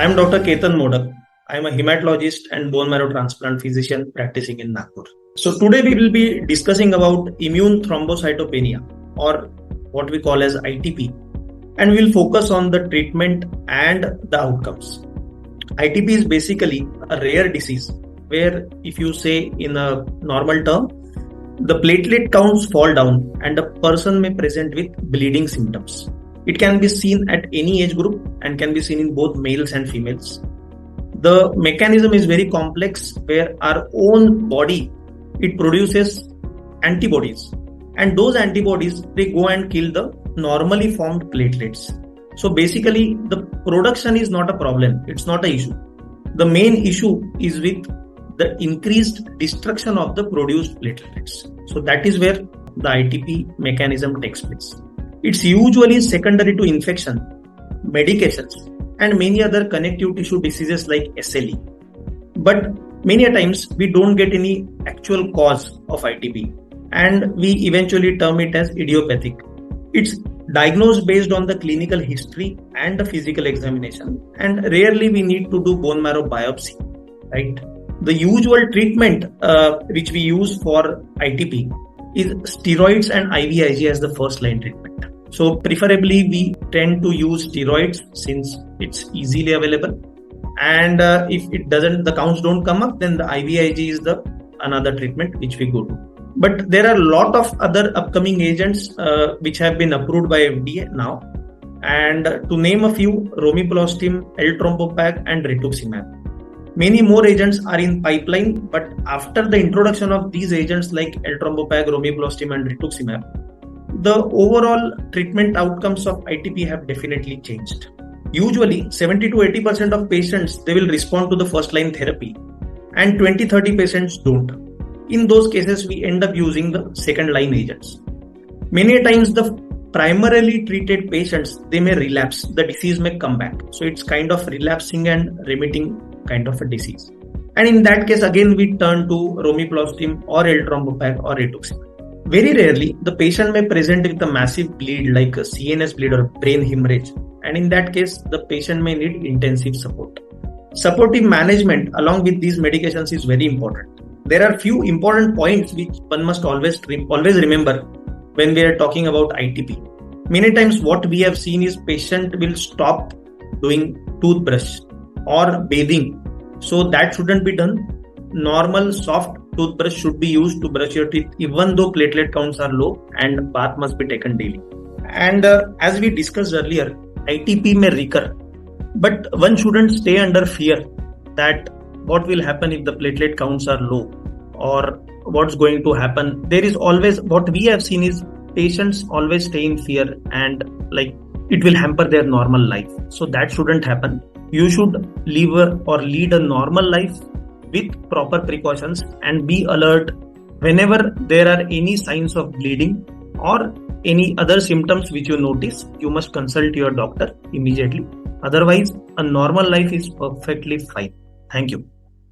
I am Dr. Ketan Modak. I am a hematologist and bone marrow transplant physician practicing in Nagpur. So today we will be discussing about immune thrombocytopenia, or what we call as ITP, and we'll focus on the treatment and the outcomes. ITP is basically a rare disease where, if you say in a normal term, the platelet counts fall down and a person may present with bleeding symptoms. It can be seen at any age group and can be seen in both males and females. The mechanism is very complex, where our own body, it produces antibodies, and those antibodies, they go and kill the normally formed platelets. So basically the production is not a problem, it's not an issue. The main issue is with the increased destruction of the produced platelets. So that is where the ITP mechanism takes place. It's usually secondary to infection, medications, and many other connective tissue diseases like SLE. But many a times we don't get any actual cause of ITP, and we eventually term it as idiopathic. It's diagnosed based on the clinical history and the physical examination, and rarely we need to do bone marrow biopsy, right? The usual treatment which we use for ITP is steroids and IVIG as the first line treatment. So preferably we tend to use steroids since it's easily available, and if the counts don't come up, then the IVIG is the another treatment which we go to. But there are a lot of other upcoming agents which have been approved by FDA now, and to name a few: romiplostim, L-trombopag, and rituximab. Many more agents are in pipeline, but after the introduction of these agents like L-trombopag, romiplostim, and rituximab, the overall treatment outcomes of ITP have definitely changed. Usually 70 to 80% of patients, they will respond to the first line therapy, and 20-30 patients don't. In those cases, we end up using the second line agents. Many times the primarily treated patients, they may relapse, the disease may come back. So it's kind of relapsing and remitting kind of a disease. And in that case, again, we turn to romiplostim or L-trombopag or rituximab. Very rarely, the patient may present with a massive bleed like a CNS bleed or brain hemorrhage. And in that case, the patient may need intensive support. Supportive management along with these medications is very important. There are few important points which one must always remember when we are talking about ITP. Many times what we have seen is patient will stop doing toothbrush or bathing. So that shouldn't be done. Normal soft toothbrush should be used to brush your teeth even though platelet counts are low, and bath must be taken daily. And as we discussed earlier, ITP may recur, but one shouldn't stay under fear that what will happen if the platelet counts are low or what's going to happen. There is always, what we have seen is patients always stay in fear and like it will hamper their normal life. So that shouldn't happen. You should lead a normal life with proper precautions and be alert whenever there are any signs of bleeding or any other symptoms which you notice. You must consult your doctor immediately. Otherwise, a normal life is perfectly fine. Thank you.